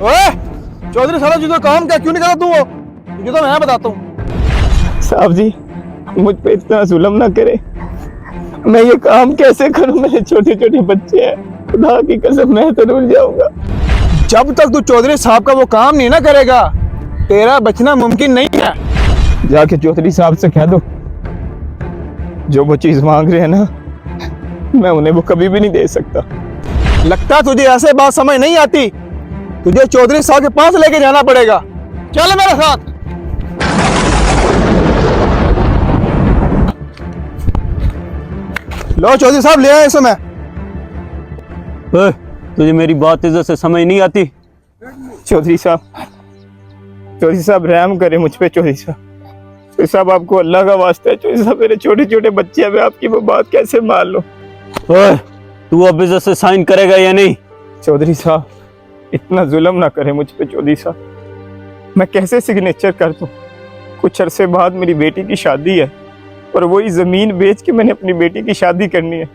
ओए चौधरी साला तुझे काम क्या क्यों नहीं करता तू? वो तुझे तो मैं बताता हूँ। साहब जी, मुझ पे इतना जुल्म ना करे। मैं ये काम कैसे करूं? मेरे छोटे छोटे बच्चे हैं। खुदा की कसम मैं तो रुल जाऊंगा। जब तक तू चौधरी साहब का वो काम नहीं ना करेगा तेरा बचना मुमकिन नहीं है। जाके चौधरी साहब से कह दो जो वो चीज मांग रहे हैं ना, मैं उन्हें वो कभी भी नहीं दे सकता। लगता तुझे ऐसे बात समझ नहीं आती। तुझे चौधरी साहब के पास लेके जाना पड़ेगा। चल मेरे साथ। लो चौधरी साहब ले आए इसे मैं। तुझे मेरी बात इज्जत से समझ नहीं आती? चौधरी साहब रहम करे मुझ पे। चौधरी साहब आपको अल्लाह का वास्ता है। चौधरी साहब मेरे छोटे छोटे बच्चे हैं, मैं आपकी वो बात कैसे मान लूं? तू अब इज्जत से साइन करेगा या नहीं? चौधरी साहब इतना जुल्म ना करे मुझ पे। चौधरी साहब मैं कैसे सिग्नेचर कर दूं? कुछ अरसे बाद मेरी बेटी की शादी है और वही जमीन बेच के मैंने अपनी बेटी की शादी करनी है।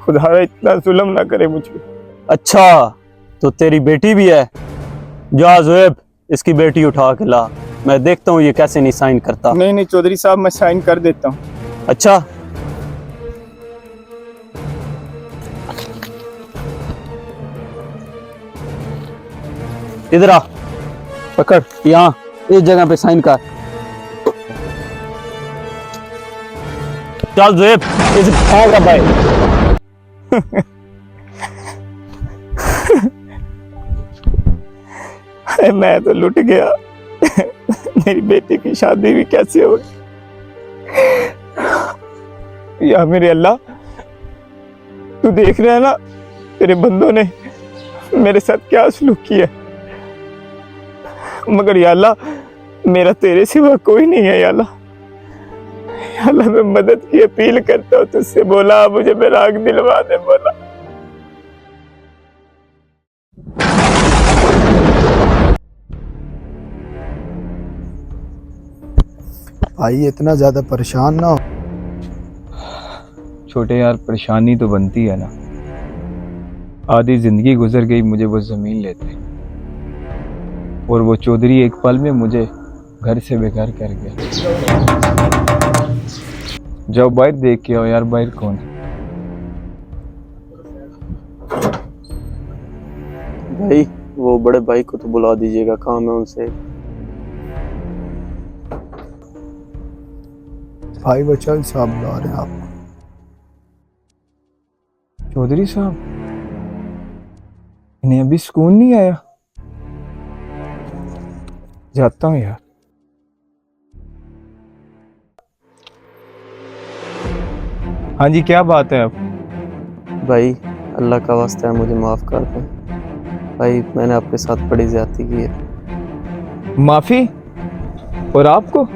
खुदा इतना जुल्म ना करे मुझ पे। अच्छा तो तेरी बेटी भी है? जा ज़ुएब इसकी बेटी उठा के ला, मैं देखता हूँ ये कैसे नहीं साइन करता। नहीं चौधरी साहब मैं साइन कर देता हूँ। अच्छा इधर आ, पकड़ यहाँ इस जगह पे साइन कर। चल ज़ुएब इस भाग रहा भाई। मैं तो लुट गया। मेरी बेटी की शादी भी कैसे होगी? या मेरे अल्लाह, तू देख रहा है ना तेरे बंदों ने मेरे साथ क्या सलूक किया। मगर या अल्लाह मेरा तेरे सिवा कोई नहीं है। या अल्लाह मैं मदद की अपील करता हूँ तुझसे। बोला मुझे मेरा आग दिलवा दे। बोला भाई इतना ज्यादा परेशान ना हो। छोटे यार, परेशानी तो बनती है ना। आधी जिंदगी गुजर गई मुझे वो जमीन लेते, और वो चौधरी एक पल में मुझे घर से बेघर कर गया। जाओ बाहर देख के आओ यार, बाहर कौन है? भाई वो बड़े भाई को तो बुला दीजिएगा, काम है उनसे। भाई बचल साहब बुला रहे हैं आप। चौधरी साहब, इन्हें अभी सुकून नहीं आया? जाता हूँ यार। हाँ जी, क्या बात है अब? भाई अल्लाह का वास्ता है मुझे माफ़ कर दें भाई, मैंने आपके साथ बड़ी ज्यादती की है। माफी? और आपको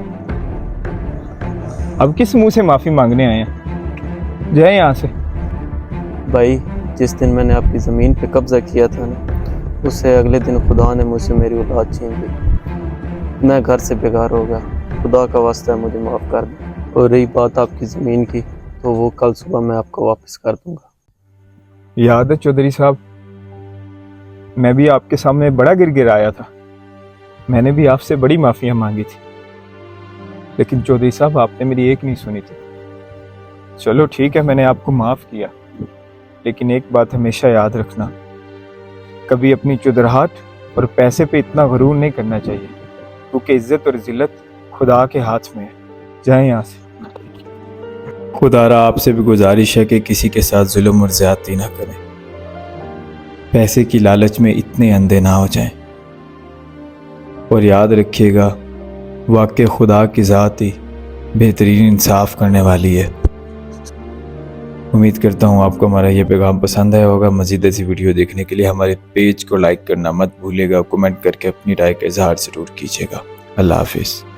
अब किस मुंह से माफी मांगने आए हैं? जाए यहाँ से। भाई जिस दिन मैंने आपकी ज़मीन पे कब्जा किया था ना, उससे अगले दिन खुदा ने मुझसे मेरी औलाद छीन ली। मैं घर से बेघर हो गया। खुदा का वास्ता है मुझे माफ़ कर दें। और रही बात आपकी ज़मीन की, तो वो कल सुबह मैं आपको वापस कर दूंगा। याद है चौधरी साहब, मैं भी आपके सामने बड़ा गिड़गिड़ाया था। मैंने भी आपसे बड़ी माफियां मांगी थी, लेकिन चौधरी साहब आपने मेरी एक नहीं सुनी थी। चलो ठीक है, मैंने आपको माफ किया, लेकिन एक बात हमेशा याद रखना, कभी अपनी चुदराहट और पैसे पे इतना गरूर नहीं करना चाहिए, क्योंकि इज्जत और जिल्लत खुदा के हाथ में है। जाए यहाँ से। खुदारा आपसे भी गुजारिश है कि किसी के साथ जुल्म और ज्यादती ना करें। पैसे की लालच में इतने अंधे ना हो जाएं। और याद रखिएगा, वाकई खुदा की ज़ात ही बेहतरीन इंसाफ करने वाली है। उम्मीद करता हूँ आपको हमारा ये पैगाम पसंद आया होगा। मज़ीद ऐसी वीडियो देखने के लिए हमारे पेज को लाइक करना मत भूलिएगा। कमेंट करके अपनी राय का इजहार ज़रूर कीजिएगा। अल्लाह हाफिज़।